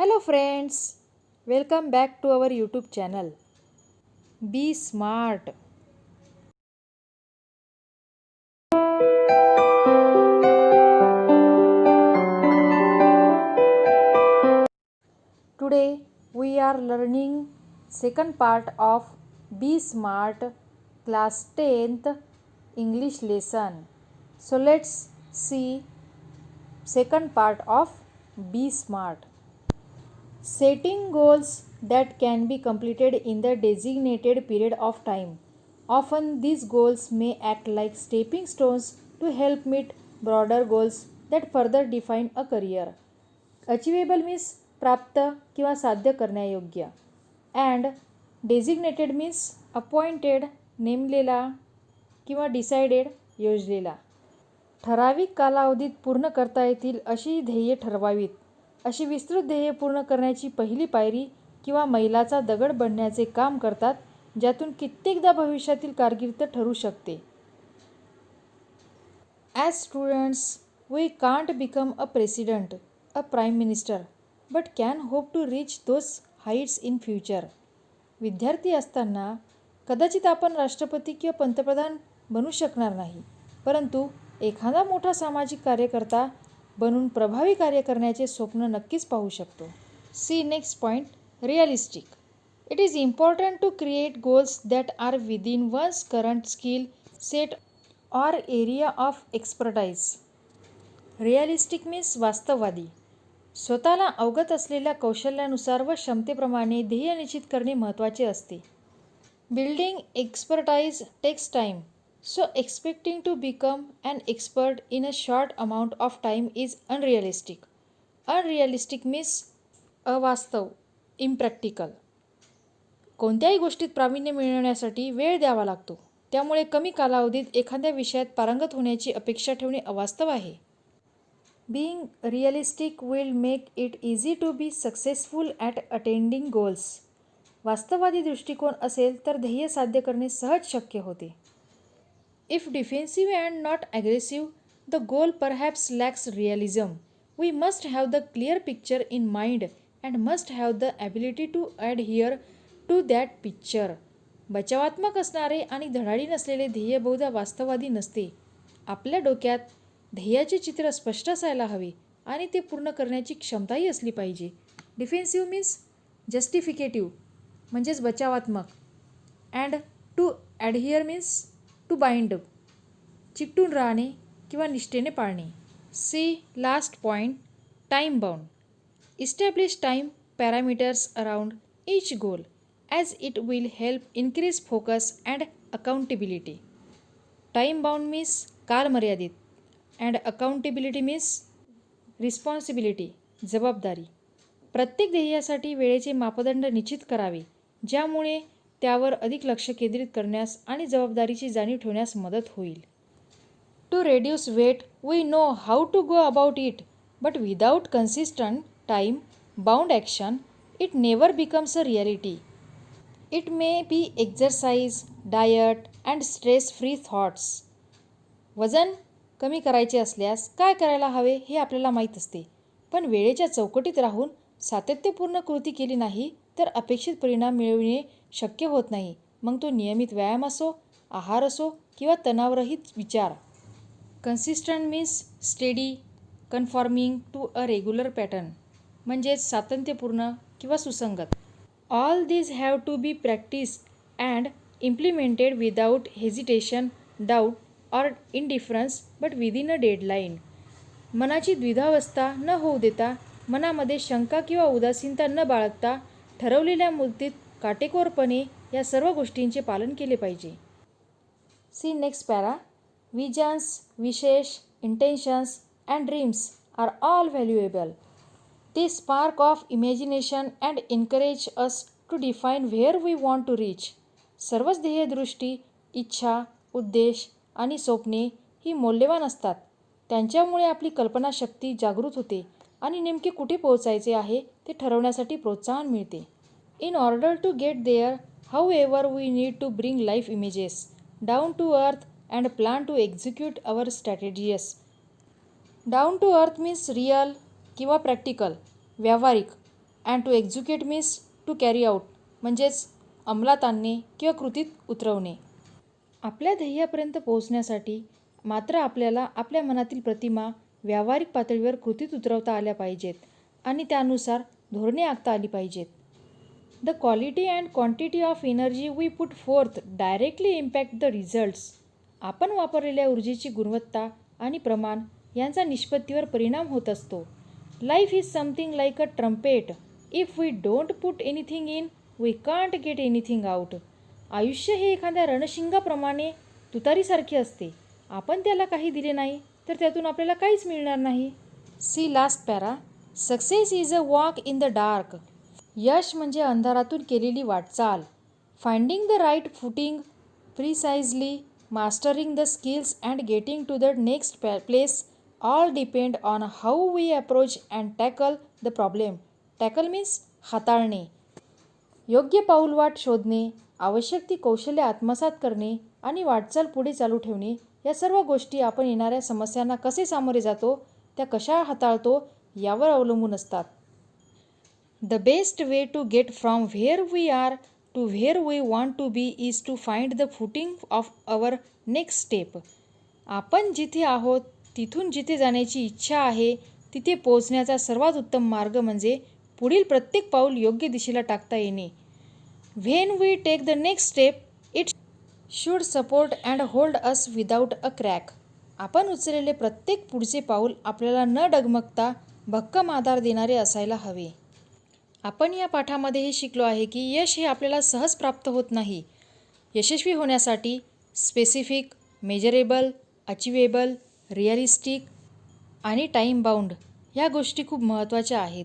Hello friends, welcome back to our YouTube channel. Be smart. Today we are learning second part of Be Smart class 10th English lesson. So let's see second part of Be Smart. Setting goals that can be completed in the designated period of time. Often, these goals may act like stepping stones to help meet broader goals that further define a career. Achievable means प्राप्त किंवा साध्य करण्यायोग्य. And designated means appointed, नेमलेला किंवा decided, योजलेला. ठराविक कालावधीत पूर्ण करता येतील अशी ध्येये ठरवावीत. अशी विस्तृत ध्येये पूर्ण करण्याची पहिली पायरी किंवा मैलाचा दगड बनण्याचे काम करतात, ज्यातून कित्येकदा भविष्यातील कारकीर्द ठरू शकते. As students we can't become a president, a prime minister, but can hope to reach those heights in future. विद्यार्थी असताना कदाचित आपण राष्ट्रपती किंवा पंतप्रधान बनू शकणार नाही, परंतु एखादा मोठा सामाजिक कार्यकर्ता बनून प्रभावी कार्य करण्याचे स्वप्न नक्कीच पाहू शकतो. See next point, realistic. It is important to create goals that are within one's current skill set or area of expertise. Realistic means वास्तववादी. स्वतःला अवगत असलेल्या कौशल्यानुसार व क्षमतेप्रमाणे ध्येय निश्चित करणे महत्त्वाचे असते. Building expertise takes time, so expecting to become an expert in a short amount of time is unrealistic. Unrealistic means अवास्तव, इम्प्रॅक्टिकल. कोणत्याही गोष्टीत प्रावीण्य मिळवण्यासाठी वेळ द्यावा लागतो, त्यामुळे कमी कालावधीत एखाद्या विषयात पारंगत होण्याची अपेक्षा ठेवणे अवास्तव आहे. Being realistic will make it easy to be successful at attaining goals. वास्तववादी दृष्टिकोन असेल तर ध्येय साध्य करणे सहज शक्य होते. If defensive and not aggressive, the goal perhaps lacks realism. We must have the clear picture in mind and must have the ability to adhere to that picture. बचावात्मक असणारे आणि धडाडी नसलेले ध्येय बहुधा वास्तववादी नसते. आपल्या डोक्यात ध्येयाचे चित्र स्पष्ट असायला हवे आणि ते पूर्ण करण्याची क्षमताही असली पाहिजे. डिफेन्सिव्ह मीन्स जस्टिफिकेटिव्ह, म्हणजेच बचावात्मक. And to adhere means to bind, चिकटून राहणे किंवा निष्ठेने पाळणे. See last point, time bound. Establish time parameters around each goal as it will help increase focus and accountability. Time bound means कालमर्यादित and accountability means responsibility, जबाबदारी. प्रत्येक ध्येयासाठी वेळेचे मापदंड निश्चित करावे, ज्यामुळे त्यावर अधिक लक्ष केंद्रित करण्यास आणि जबाबदारीची जाणीव ठेवण्यास मदत होईल. To reduce weight we know how to go about it, but without consistent time bound action it never becomes a reality. It may be exercise, diet and stress free thoughts. वजन कमी करायचे असल्यास काय करायला हवे हे आपल्याला माहीत असते, पण वेळेच्या चौकटीत राहून सातत्यपूर्ण कृती केली नाही तर अपेक्षित परिणाम मिळविणे शक्य होत नाही. मग तो नियमित व्यायाम असो, आहार असो किंवा तणावरहित विचार. Consistent means steady, conforming to a regular pattern, म्हणजेच सातत्यपूर्ण किंवा सुसंगत. All these have to be practised and implemented without hesitation, doubt or indifference, but within a deadline. मनाची द्विधावस्था न होऊ देता, मनामध्ये शंका किंवा उदासीनता न बाळगता, ठरवलेल्या मुदतीत काटेकोरपणे या सर्व गोष्टींचे पालन केले पाहिजे. See next para. Visions, wishes, intentions and dreams are all valuable. They spark off imagination and encourage us to define where we want to reach. सर्वच ध्येयदृष्टी, इच्छा, उद्देश आणि स्वप्ने ही मौल्यवान असतात. त्यांच्यामुळे आपली कल्पनाशक्ती जागृत होते आणि नेमके कुठे पोहोचायचे आहे ते ठरवण्यासाठी प्रोत्साहन मिळते. In order to get there, however we need to bring life images down to earth and plan to execute our strategies. Down to earth means real किंवा प्रॅक्टिकल, व्यावहारिक. And to execute means to carry out, म्हणजेच अंमलात आणणे किंवा कृतीत उतरवणे. आपल्या ध्येयापर्यंत पोहोचण्यासाठी मात्र आपल्याला आपल्या मनातील प्रतिमा व्यावहारिक पातळीवर कृतीत उतरवता आल्या पाहिजेत आणि त्यानुसार धोरणे आखता आली पाहिजेत. The quality and quantity of energy we put forth directly impact the results. आपण वापरलेल्या ऊर्जेची गुणवत्ता आणि प्रमाण यांचा निष्पत्तीवर परिणाम होत असतो. Life is something like a trumpet. If we don't put anything in we can't get anything out. आयुष्य हे एखाद्या रणशिंगाप्रमाणे तुतारीसारखे असते. आपण त्याला काही दिले नाही तर त्यातून आपल्याला काहीच मिळणार नाही. See last para. Success is a walk in the dark. यश म्हणजे अंधारातून केलेली वाटचाल. Finding the right footing precisely, mastering the skills and getting to the next place all depend on how we approach and tackle the problem. Tackle means हाताळणे. योग्य पाऊलवाट शोधणे, आवश्यक ती कौशल्य आत्मसात करणे आणि वाटचाल पुढे चालू ठेवणे, या सर्व गोष्टी आपण येणाऱ्या समस्यांना कसे सामोरे जातो, त्या कशा हाताळतो यावर अवलंबून असतात. The best way to get from where we are to where we want to be is to find the footing of our next step. आपण जिथे आहोत तिथून जिथे जाण्याची इच्छा आहे तिथे पोहोचण्याचा सर्वात उत्तम मार्ग म्हणजे पुढील प्रत्येक पाऊल योग्य दिशेला टाकता येणे. When we take the next step it should support and hold us without a crack. आपण उचललेले प्रत्येक पुढचे पाऊल आपल्याला न डगमगता भक्कम आधार देणारे असायला हवे. आपण या पाठामध्ये हे शिकलो आहे की यश हे आपल्याला सहज प्राप्त होत नाही. यशस्वी होण्यासाठी स्पेसिफिक, मेजरेबल, अचिवेबल, रिअलिस्टिक आणि टाईम बाउंड ह्या गोष्टी खूप महत्त्वाच्या आहेत.